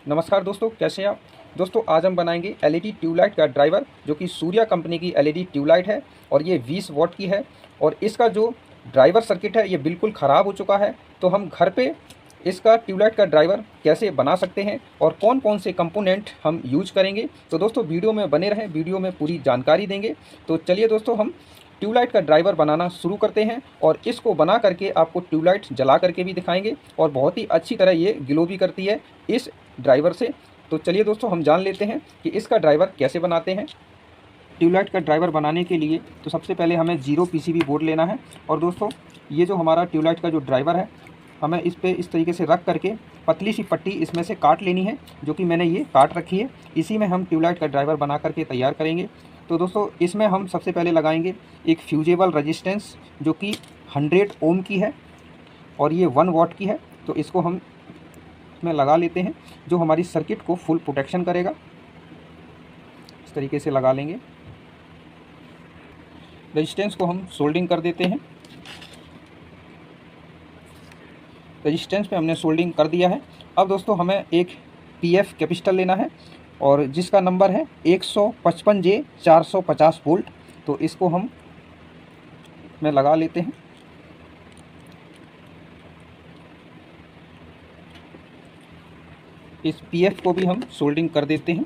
नमस्कार दोस्तों, कैसे हैं आप। दोस्तों आज हम बनाएंगे एलईडी ट्यूबलाइट का ड्राइवर, जो कि सूर्या कंपनी की एलईडी ट्यूबलाइट है और ये 20 वॉट की है। और इसका जो ड्राइवर सर्किट है ये बिल्कुल ख़राब हो चुका है। तो हम घर पे इसका ट्यूबलाइट का ड्राइवर कैसे बना सकते हैं और कौन कौन से कंपोनेंट हम यूज करेंगे, तो दोस्तों वीडियो में बने रहें, वीडियो में पूरी जानकारी देंगे। तो चलिए दोस्तों, हम ट्यूबलाइट का ड्राइवर बनाना शुरू करते हैं और इसको बना करके आपको ट्यूबलाइट जला करके भी दिखाएंगे और बहुत ही अच्छी तरह ये ग्लो भी करती है इस ड्राइवर से। तो चलिए दोस्तों, हम जान लेते हैं कि इसका ड्राइवर कैसे बनाते हैं। ट्यूबलाइट का ड्राइवर बनाने के लिए तो सबसे पहले हमें 0 पीसीबी बोर्ड लेना है। और दोस्तों ये जो हमारा ट्यूबलाइट का जो ड्राइवर है, हमें इस पे इस तरीके से रख करके पतली सी पट्टी इसमें से काट लेनी है, जो कि मैंने ये काट रखी है। इसी में हम ट्यूबलाइट का ड्राइवर बना करके तैयार करेंगे। तो दोस्तों इसमें हम सबसे पहले लगाएंगे एक फ्यूजेबल रजिस्टेंस, जो कि 100 ओम की है और ये 1 वॉट की है। तो इसको हम इसमें लगा लेते हैं, जो हमारी सर्किट को फुल प्रोटेक्शन करेगा। इस तरीके से लगा लेंगे। रेजिस्टेंस को हम सोल्डिंग कर देते हैं। रेजिस्टेंस पे हमने सोल्डिंग कर दिया है। अब दोस्तों हमें एक पीएफ कैपेसिटर लेना है और जिसका नंबर है 155J 450 वोल्ट। तो इसको हम में लगा लेते हैं। इस पीएफ को भी हम सोल्डिंग कर देते हैं।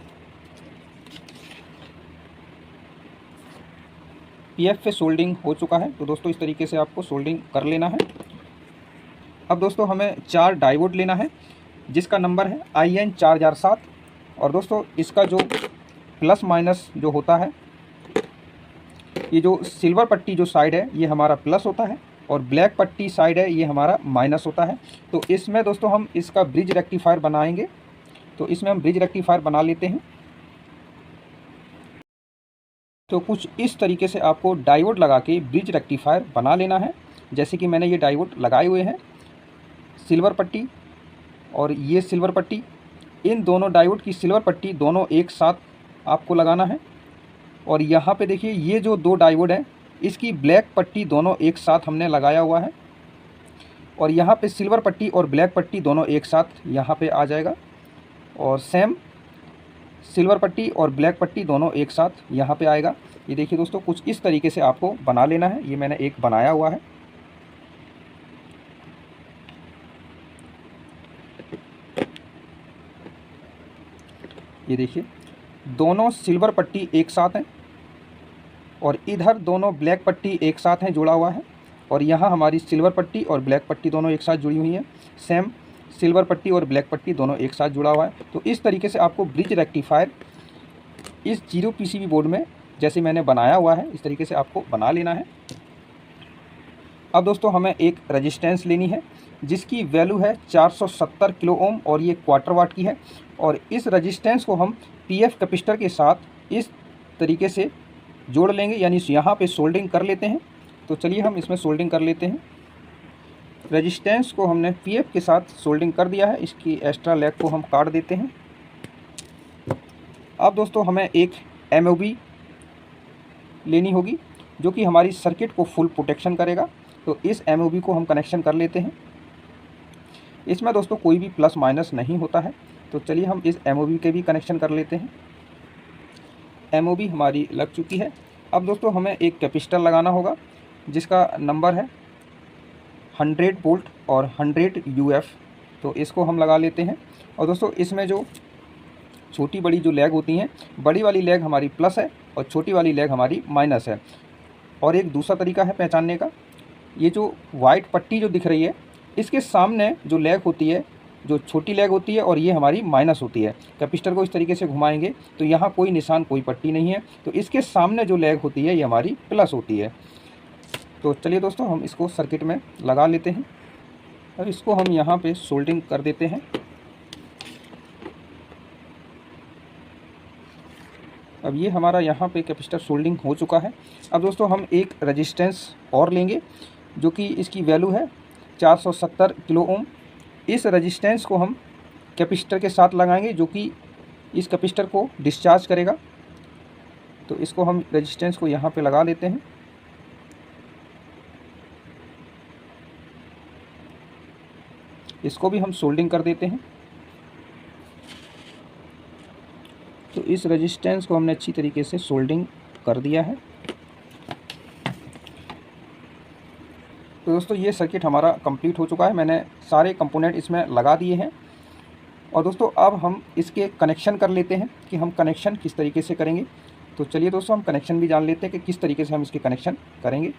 पीएफ पे सोल्डिंग हो चुका है। तो दोस्तों इस तरीके से आपको सोल्डिंग कर लेना है। अब दोस्तों हमें 4 डायोड लेना है, जिसका नंबर है IN 4007। और दोस्तों इसका जो प्लस माइनस जो होता है, ये जो सिल्वर पट्टी जो साइड है ये हमारा प्लस होता है और ब्लैक पट्टी साइड है ये हमारा माइनस होता है। तो इसमें दोस्तों हम इसका ब्रिज रेक्टिफायर बनाएंगे। तो इसमें हम ब्रिज रेक्टिफायर बना लेते हैं। तो कुछ इस तरीके से आपको डायोड लगा के ब्रिज रेक्टिफायर बना लेना है। जैसे कि मैंने ये डायोड लगाए हुए हैं, सिल्वर पट्टी और ये सिल्वर पट्टी, इन दोनों डायोड की सिल्वर पट्टी दोनों एक साथ आपको लगाना है। और यहाँ पे देखिए ये जो 2 डायोड हैं, इसकी ब्लैक पट्टी दोनों एक साथ हमने लगाया हुआ है। और यहाँ पे सिल्वर पट्टी और ब्लैक पट्टी दोनों एक साथ यहाँ पे आ जाएगा। और सेम सिल्वर पट्टी और ब्लैक पट्टी दोनों एक साथ यहाँ पे आएगा। ये देखिए दोस्तों, कुछ इस तरीके से आपको बना लेना है। ये मैंने एक बनाया हुआ है। ये देखिए दोनों सिल्वर पट्टी एक साथ हैं और इधर दोनों ब्लैक पट्टी एक साथ हैं, जुड़ा हुआ है। और यहाँ हमारी सिल्वर पट्टी और ब्लैक पट्टी दोनों एक साथ जुड़ी हुई हैं। सेम सिल्वर पट्टी और ब्लैक पट्टी दोनों एक साथ जुड़ा हुआ है। तो इस तरीके से आपको ब्रिज रेक्टिफायर इस 0 पीसीबी बोर्ड में जैसे मैंने बनाया हुआ है, इस तरीके से आपको बना लेना है। अब दोस्तों हमें एक रेजिस्टेंस लेनी है, जिसकी वैल्यू है 470 किलो ओम और ये क्वार्टर वाट की है। और इस रेजिस्टेंस को हम पीएफ कैपेसिटर के साथ इस तरीके से जोड़ लेंगे, यानी यहाँ पे सोल्डिंग कर लेते हैं। तो चलिए हम इसमें सोल्डिंग कर लेते हैं। रेजिस्टेंस को हमने पीएफ के साथ सोल्डिंग कर दिया है। इसकी एक्स्ट्रा लेग को हम काट देते हैं। अब दोस्तों हमें एक एमओबी लेनी होगी, जो कि हमारी सर्किट को फुल प्रोटेक्शन करेगा। तो इस एमओबी को हम कनेक्शन कर लेते हैं। इसमें दोस्तों कोई भी प्लस माइनस नहीं होता है। तो चलिए हम इस एमओबी के भी कनेक्शन कर लेते हैं। एमओबी हमारी लग चुकी है। अब दोस्तों हमें एक कैपेसिटर लगाना होगा, जिसका नंबर है 100 वोल्ट और 100 यूएफ। तो इसको हम लगा लेते हैं। और दोस्तों इसमें जो छोटी बड़ी जो लेग होती हैं, बड़ी वाली लेग हमारी प्लस है और छोटी वाली लेग हमारी माइनस है। और एक दूसरा तरीका है पहचानने का, ये जो वाइट पट्टी जो दिख रही है, इसके सामने जो लेग होती है, जो छोटी लेग होती है और ये हमारी माइनस होती है। कैपेसिटर को इस तरीके से घुमाएंगे तो यहाँ कोई निशान, कोई पट्टी नहीं है। तो इसके सामने जो लेग होती है ये हमारी प्लस होती है। तो चलिए दोस्तों हम इसको सर्किट में लगा लेते हैं और इसको हम यहाँ पे सोल्डिंग कर देते हैं। अब ये हमारा यहाँ पे कैपेसिटर सोल्डिंग हो चुका है। अब दोस्तों हम एक रेजिस्टेंस और लेंगे, जो कि इसकी वैल्यू है 470 किलो ओम। इस रेजिस्टेंस को हम कैपेसिटर के साथ लगाएंगे, जो कि इस कैपेसिटर को डिस्चार्ज करेगा। तो इसको हम रेजिस्टेंस को यहाँ पे लगा लेते हैं। इसको भी हम सोल्डिंग कर देते हैं। तो इस रेजिस्टेंस को हमने अच्छी तरीके से सोल्डिंग कर दिया है। तो दोस्तों ये सर्किट हमारा कंप्लीट हो चुका है। मैंने सारे कंपोनेंट इसमें लगा दिए हैं। और दोस्तों अब हम इसके कनेक्शन कर लेते हैं कि हम कनेक्शन किस तरीके से करेंगे। तो चलिए दोस्तों हम कनेक्शन भी जान लेते हैं कि किस तरीके से हम इसके कनेक्शन करेंगे।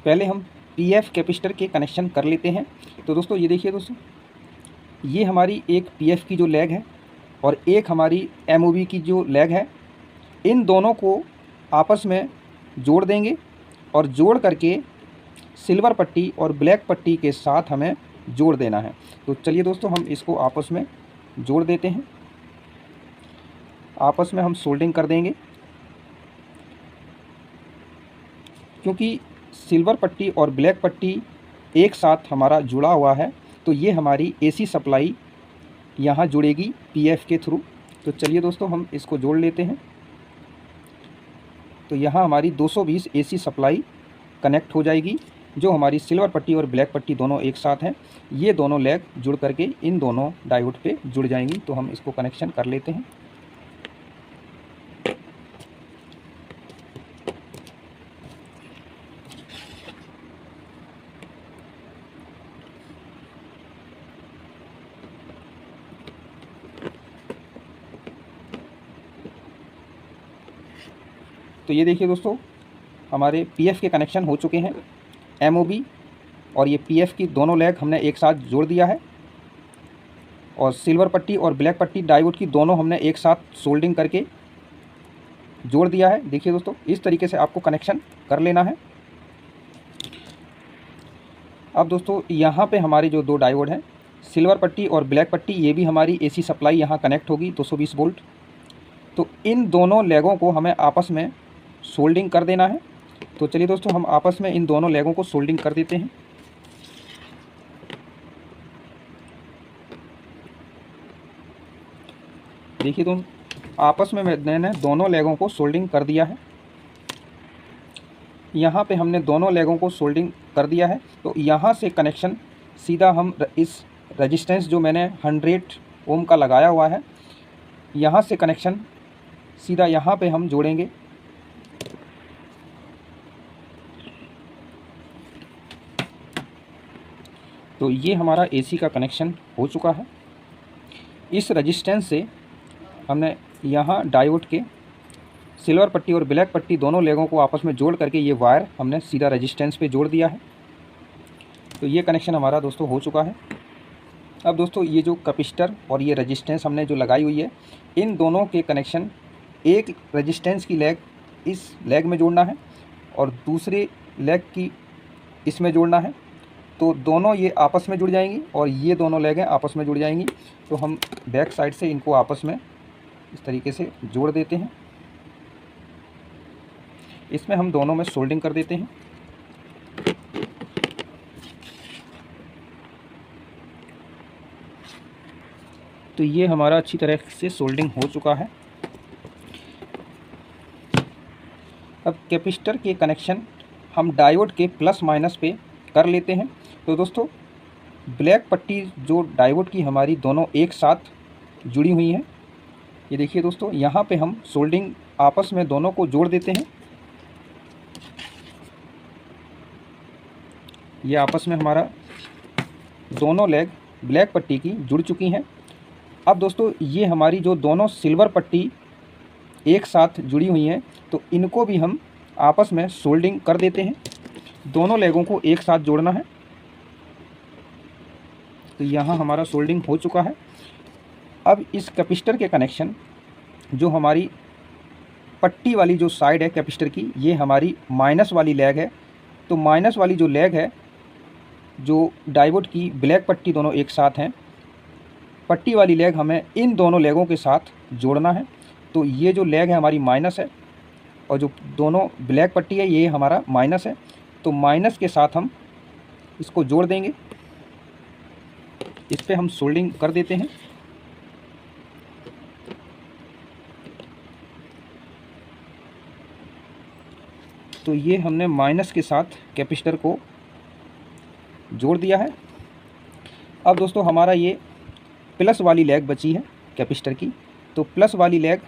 पहले हम पीएफ कैपेसिटर के कनेक्शन कर लेते हैं। तो दोस्तों ये देखिए दोस्तों, ये हमारी एक पीएफ की जो लेग है और एक हमारी एमओबी की जो लेग है, इन दोनों को आपस में जोड़ देंगे और जोड़ करके सिल्वर पट्टी और ब्लैक पट्टी के साथ हमें जोड़ देना है। तो चलिए दोस्तों हम इसको आपस में जोड़ देते हैं। आपस में हम सोल्डिंग कर देंगे। क्योंकि सिल्वर पट्टी और ब्लैक पट्टी एक साथ हमारा जुड़ा हुआ है, तो ये हमारी एसी सप्लाई यहाँ जुड़ेगी पीएफ के थ्रू। तो चलिए दोस्तों हम इसको जोड़ लेते हैं। तो यहाँ हमारी 220 एसी सप्लाई कनेक्ट हो जाएगी, जो हमारी सिल्वर पट्टी और ब्लैक पट्टी दोनों एक साथ हैं। ये दोनों लेग जुड़ करके इन दोनों डायोड पे जुड़ जाएंगी। तो हम इसको कनेक्शन कर लेते हैं। तो ये देखिए दोस्तों, हमारे पीएफ के कनेक्शन हो चुके हैं। एमओबी और ये पीएफ की दोनों लेग हमने एक साथ जोड़ दिया है और सिल्वर पट्टी और ब्लैक पट्टी डायोड की दोनों हमने एक साथ सोल्डिंग करके जोड़ दिया है। देखिए दोस्तों, इस तरीके से आपको कनेक्शन कर लेना है। अब दोस्तों यहाँ पे हमारे जो दो डायोड हैं, सिल्वर पट्टी और ब्लैक पट्टी, ये भी हमारी एसी सप्लाई यहाँ कनेक्ट होगी 220 वोल्ट। तो इन दोनों लेगों को हमें आपस में सोल्डिंग कर देना है। तो चलिए दोस्तों हम आपस में इन दोनों लेगों को सोल्डिंग कर देते हैं। देखिए तुम, आपस में मैंने दोनों लेगों को सोल्डिंग कर दिया है। यहाँ पे हमने दोनों लेगों को सोल्डिंग कर दिया है। तो यहाँ से कनेक्शन सीधा हम इस रेजिस्टेंस जो मैंने 100 ओम का लगाया हुआ है, यहाँ से कनेक्शन सीधा यहाँ पे हम जोड़ेंगे। तो ये हमारा एसी का कनेक्शन हो चुका है। इस रेजिस्टेंस से हमने यहाँ डायोड के सिल्वर पट्टी और ब्लैक पट्टी दोनों लेगों को आपस में जोड़ करके ये वायर हमने सीधा रेजिस्टेंस पे जोड़ दिया है। तो ये कनेक्शन हमारा दोस्तों हो चुका है। अब दोस्तों ये जो कैपेसिटर और ये रेजिस्टेंस हमने जो लगाई हुई है, इन दोनों के कनेक्शन एक रेजिस्टेंस की लेग इस लेग में जोड़ना है और दूसरे लेग की इसमें जोड़ना है। तो दोनों ये आपस में जुड़ जाएंगी और ये दोनों लेगें आपस में जुड़ जाएंगी। तो हम बैक साइड से इनको आपस में इस तरीके से जोड़ देते हैं। इसमें हम दोनों में सोल्डिंग कर देते हैं। तो ये हमारा अच्छी तरह से सोल्डिंग हो चुका है। अब कैपेसिटर के कनेक्शन हम डायोड के प्लस माइनस पे कर लेते हैं। तो दोस्तों ब्लैक पट्टी जो डायोड की हमारी दोनों एक साथ जुड़ी हुई हैं, ये देखिए दोस्तों, यहाँ पे हम सोल्डिंग आपस में दोनों को जोड़ देते हैं। ये आपस में हमारा दोनों लेग ब्लैक पट्टी की जुड़ चुकी हैं। अब दोस्तों ये हमारी जो दोनों सिल्वर पट्टी एक साथ जुड़ी हुई हैं, तो इनको भी हम आपस में सोल्डिंग कर देते हैं। दोनों लेगों को एक साथ जोड़ना है। तो यहाँ हमारा सोल्डिंग हो चुका है। अब इस कैपेसिटर के कनेक्शन जो हमारी पट्टी वाली जो साइड है कैपेसिटर की, ये हमारी माइनस वाली लेग है। तो माइनस वाली जो लेग है, जो डायोड की ब्लैक पट्टी दोनों एक साथ हैं, पट्टी वाली लेग हमें इन दोनों लेगों के साथ जोड़ना है। तो ये जो लेग है हमारी माइनस है और जो दोनों ब्लैक पट्टी है ये हमारा माइनस है। तो माइनस के साथ हम इसको जोड़ देंगे। इस पर हम सोल्डिंग कर देते हैं। तो ये हमने माइनस के साथ कैपेसिटर को जोड़ दिया है। अब दोस्तों हमारा ये प्लस वाली लेग बची है कैपेसिटर की, तो प्लस वाली लेग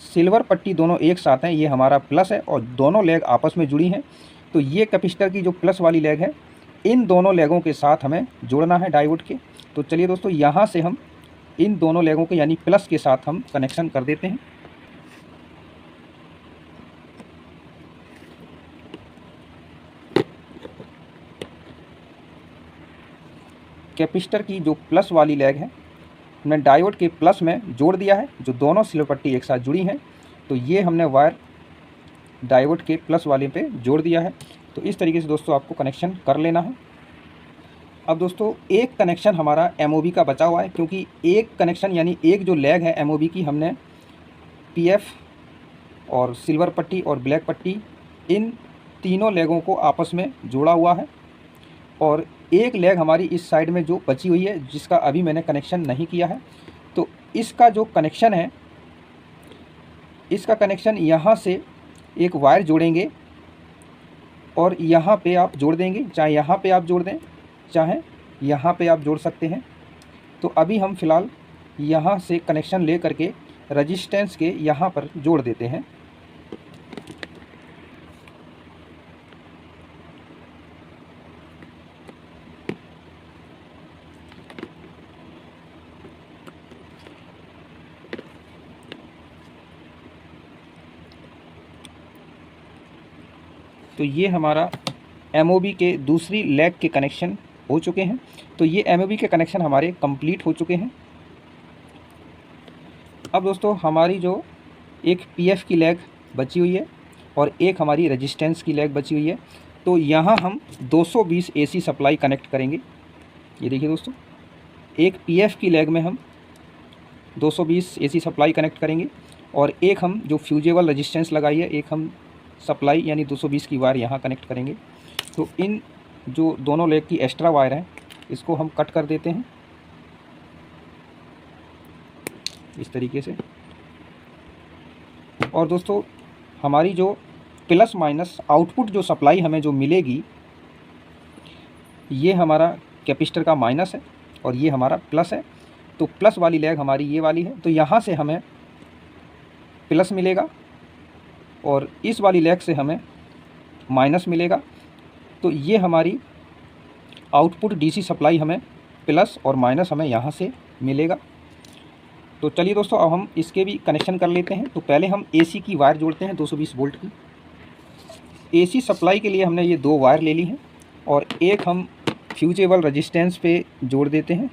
सिल्वर पट्टी दोनों एक साथ हैं, ये हमारा प्लस है और दोनों लेग आपस में जुड़ी हैं। तो ये कैपेसिटर की जो प्लस वाली लेग है, इन दोनों लेगों के साथ हमें जोड़ना है डायोड के। तो चलिए दोस्तों, यहाँ से हम इन दोनों लेगों के यानी प्लस के साथ हम कनेक्शन कर देते हैं। कैपेसिटर की जो प्लस वाली लेग है हमने डायोड के प्लस में जोड़ दिया है, जो दोनों सिल्वर पट्टी एक साथ जुड़ी हैं। तो ये हमने वायर डायोड के प्लस वाले पे जोड़ दिया है। तो इस तरीके से दोस्तों आपको कनेक्शन कर लेना है। अब दोस्तों एक कनेक्शन हमारा एमओबी का बचा हुआ है, क्योंकि एक कनेक्शन यानी एक जो लेग है एमओबी की, हमने पीएफ और सिल्वर पट्टी और ब्लैक पट्टी इन तीनों लेगों को आपस में जोड़ा हुआ है। और एक लेग हमारी इस साइड में जो बची हुई है, जिसका अभी मैंने कनेक्शन नहीं किया है। तो इसका जो कनेक्शन है, इसका कनेक्शन यहाँ से एक वायर जोड़ेंगे और यहाँ पे आप जोड़ देंगे, चाहे यहाँ पे आप जोड़ दें, चाहे यहाँ पे आप जोड़ सकते हैं। तो अभी हम फ़िलहाल यहाँ से कनेक्शन ले करके रेजिस्टेंस के यहाँ पर जोड़ देते हैं। तो ये हमारा एमओबी के दूसरी लेग के कनेक्शन हो चुके हैं। तो ये एमओबी के कनेक्शन हमारे कंप्लीट हो चुके हैं। अब दोस्तों हमारी जो एक पीएफ की लेग बची हुई है और एक हमारी रेजिस्टेंस की लेग बची हुई है, तो यहाँ हम 220 एसी सप्लाई कनेक्ट करेंगे। ये देखिए दोस्तों, एक पीएफ की लेग में हम 220 एसी सप्लाई कनेक्ट करेंगे और एक हम जो फ्यूजेबल रेजिस्टेंस लगाई है, एक हम सप्लाई यानी 220 की वायर यहाँ कनेक्ट करेंगे। तो इन जो दोनों लेग की एक्स्ट्रा वायर है, इसको हम कट कर देते हैं इस तरीके से। और दोस्तों हमारी जो प्लस माइनस आउटपुट जो सप्लाई हमें जो मिलेगी, ये हमारा कैपेसिटर का माइनस है और ये हमारा प्लस है। तो प्लस वाली लेग हमारी ये वाली है, तो यहाँ से हमें प्लस मिलेगा और इस वाली लेग से हमें माइनस मिलेगा। तो ये हमारी आउटपुट डीसी सप्लाई हमें प्लस और माइनस हमें यहाँ से मिलेगा। तो चलिए दोस्तों, अब हम इसके भी कनेक्शन कर लेते हैं। तो पहले हम एसी की वायर जोड़ते हैं 220 वोल्ट की। एसी सप्लाई के लिए हमने ये दो वायर ले ली हैं और एक हम फ्यूजेबल रेजिस्टेंस पे जोड़ देते हैं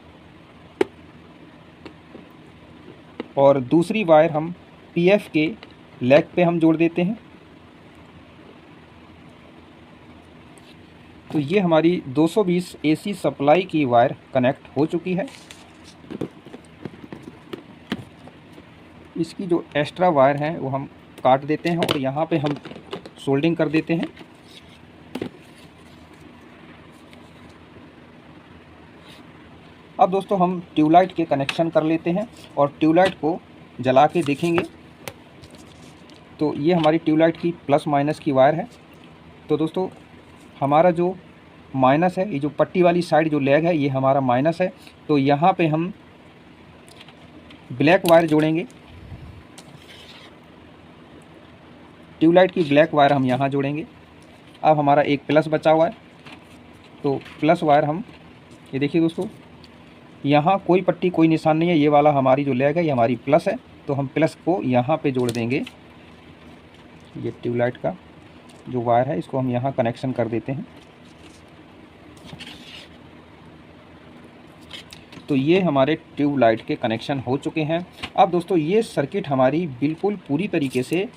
और दूसरी वायर हम पीएफ के लेग पे हम जोड़ देते हैं। तो ये हमारी 220 एसी सप्लाई की वायर कनेक्ट हो चुकी है। इसकी जो एक्स्ट्रा वायर है वो हम काट देते हैं और यहाँ पे हम सोल्डिंग कर देते हैं। अब दोस्तों हम ट्यूबलाइट के कनेक्शन कर लेते हैं और ट्यूबलाइट को जला के देखेंगे। तो ये हमारी ट्यूबलाइट की प्लस माइनस की वायर है। तो दोस्तों हमारा जो माइनस है, ये जो पट्टी वाली साइड जो लेग है, ये हमारा माइनस है। तो यहाँ पे हम ब्लैक वायर जोड़ेंगे। ट्यूबलाइट की ब्लैक वायर हम यहाँ जोड़ेंगे। अब हमारा एक प्लस बचा हुआ है, तो प्लस वायर हम, ये देखिए दोस्तों, यहाँ कोई पट्टी कोई निशान नहीं है। ये वाला हमारी जो लेग है ये हमारी प्लस है, तो हम प्लस को यहाँ पे जोड़ देंगे। ये ट्यूबलाइट का जो वायर है इसको हम यहाँ कनेक्शन कर देते हैं। तो ये हमारे ट्यूबलाइट के कनेक्शन हो चुके हैं। अब दोस्तों ये सर्किट हमारी बिल्कुल पूरी तरीके से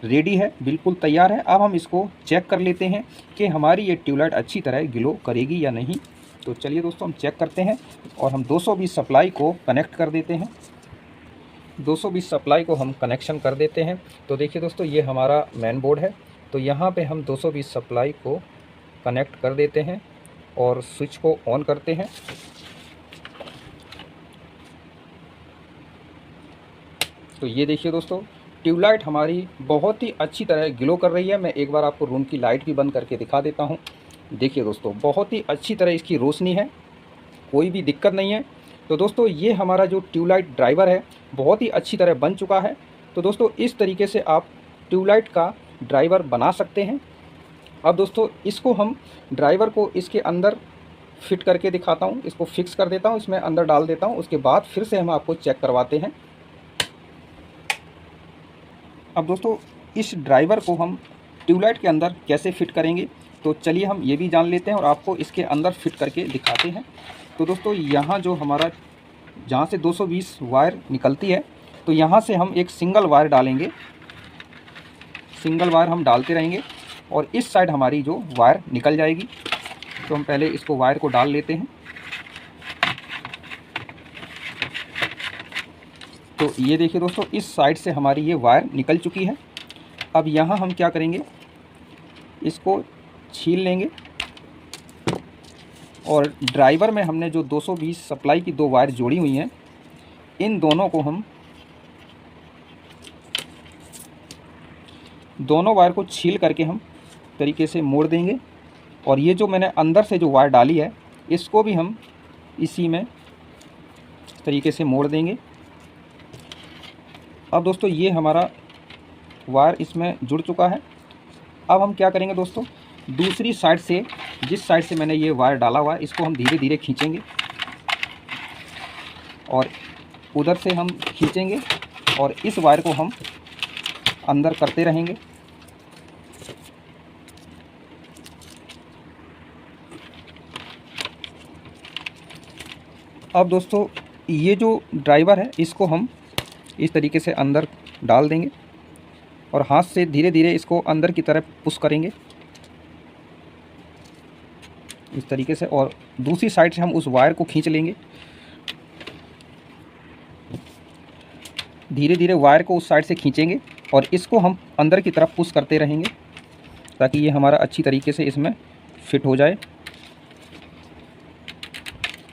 रेडी है, बिल्कुल तैयार है। अब हम इसको चेक कर लेते हैं कि हमारी ये ट्यूबलाइट अच्छी तरह ग्लो करेगी या नहीं। तो चलिए दोस्तों हम चेक करते हैं और हम 220 सप्लाई को कनेक्ट कर देते हैं। 220 सप्लाई को हम कनेक्शन कर देते हैं। तो देखिए दोस्तों, ये हमारा मेन बोर्ड है। तो यहाँ पे हम 220 सप्लाई को कनेक्ट कर देते हैं और स्विच को ऑन करते हैं। तो ये देखिए दोस्तों, ट्यूबलाइट हमारी बहुत ही अच्छी तरह ग्लो कर रही है। मैं एक बार आपको रूम की लाइट भी बंद करके दिखा देता हूँ। देखिए दोस्तों, बहुत ही अच्छी तरह इसकी रोशनी है, कोई भी दिक्कत नहीं है। तो दोस्तों ये हमारा जो ट्यूबलाइट ड्राइवर है बहुत ही अच्छी तरह बन चुका है। तो दोस्तों इस तरीके से आप ट्यूबलाइट का ड्राइवर बना सकते हैं। अब दोस्तों इसको हम ड्राइवर को इसके अंदर फिट करके दिखाता हूँ, इसको फिक्स कर देता हूँ, इसमें अंदर डाल देता हूँ, उसके बाद फिर से हम आपको चेक करवाते हैं। अब दोस्तों इस ड्राइवर को हम ट्यूबलाइट के अंदर कैसे फिट करेंगे, तो चलिए हम ये भी जान लेते हैं और आपको इसके अंदर फिट करके दिखाते हैं। तो दोस्तों यहाँ जो हमारा जहाँ से 220 वायर निकलती है, तो यहाँ से हम एक सिंगल वायर डालेंगे, सिंगल वायर हम डालते रहेंगे और इस साइड हमारी जो वायर निकल जाएगी। तो हम पहले इसको वायर को डाल लेते हैं। तो ये देखिए दोस्तों, इस साइड से हमारी ये वायर निकल चुकी है। अब यहाँ हम क्या करेंगे, इसको छील लेंगे और ड्राइवर में हमने जो 220 सप्लाई की 2 वायर जोड़ी हुई हैं, इन दोनों को हम दोनों वायर को छील करके हम तरीके से मोड़ देंगे। और ये जो मैंने अंदर से जो वायर डाली है, इसको भी हम इसी में तरीके से मोड़ देंगे। अब दोस्तों ये हमारा वायर इसमें जुड़ चुका है। अब हम क्या करेंगे दोस्तों, दूसरी साइड से, जिस साइड से मैंने ये वायर डाला हुआ है, इसको हम धीरे धीरे खींचेंगे और उधर से हम खींचेंगे और इस वायर को हम अंदर करते रहेंगे। अब दोस्तों ये जो ड्राइवर है, इसको हम इस तरीके से अंदर डाल देंगे और हाथ से धीरे धीरे इसको अंदर की तरफ पुश करेंगे इस तरीके से, और दूसरी साइड से हम उस वायर को खींच लेंगे। धीरे धीरे वायर को उस साइड से खींचेंगे और इसको हम अंदर की तरफ पुश करते रहेंगे ताकि ये हमारा अच्छी तरीके से इसमें फिट हो जाए।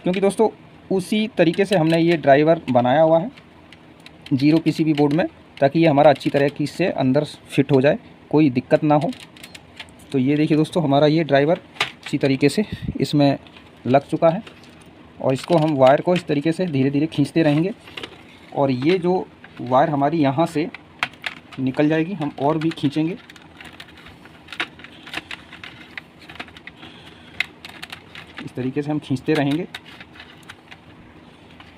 क्योंकि दोस्तों उसी तरीके से हमने ये ड्राइवर बनाया हुआ है 0 PCB बोर्ड में, ताकि ये हमारा अच्छी तरीके से अंदर फिट हो जाए, कोई दिक्कत ना हो। तो ये देखिए दोस्तों, हमारा ये ड्राइवर अच्छी तरीके से इसमें लग चुका है और इसको हम वायर को इस तरीके से धीरे धीरे खींचते रहेंगे और ये जो वायर हमारी यहाँ से निकल जाएगी, हम और भी खींचेंगे। इस तरीके से हम खींचते रहेंगे।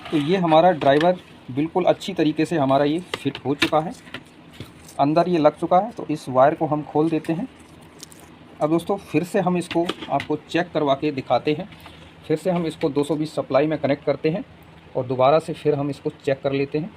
तो ये हमारा ड्राइवर बिल्कुल अच्छी तरीके से हमारा ये फिट हो चुका है, अंदर ये लग चुका है। तो इस वायर को हम खोल देते हैं। अब दोस्तों फिर से हम इसको आपको चेक करवा के दिखाते हैं। फिर से हम इसको 220 सप्लाई में कनेक्ट करते हैं और दोबारा से फिर हम इसको चेक कर लेते हैं।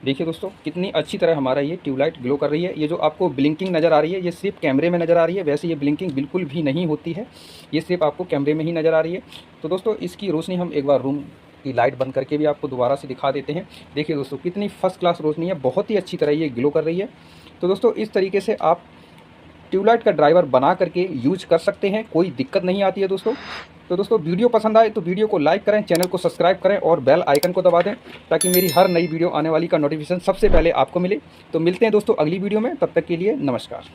देखिए दोस्तों, कितनी अच्छी तरह हमारा ये ट्यूबलाइट ग्लो कर रही है। ये जो आपको ब्लिंकिंग नज़र आ रही है, ये सिर्फ कैमरे में नज़र आ रही है, वैसे ये ब्लिंकिंग बिल्कुल भी नहीं होती है, ये सिर्फ आपको कैमरे में ही नज़र आ रही है। तो दोस्तों इसकी रोशनी हम एक बार रूम की लाइट बंद करके भी आपको दोबारा से दिखा देते हैं। देखिए दोस्तों, कितनी फर्स्ट क्लास रोशनी है, बहुत ही अच्छी तरह ये ग्लो कर रही है। तो दोस्तों इस तरीके से आप ट्यूबलाइट का ड्राइवर बना करके यूज कर सकते हैं, कोई दिक्कत नहीं आती है दोस्तों। तो दोस्तों वीडियो पसंद आए तो वीडियो को लाइक करें, चैनल को सब्सक्राइब करें और बेल आइकन को दबा दें ताकि मेरी हर नई वीडियो आने वाली का नोटिफिकेशन सबसे पहले आपको मिले। तो मिलते हैं दोस्तों अगली वीडियो में, तब तक के लिए नमस्कार।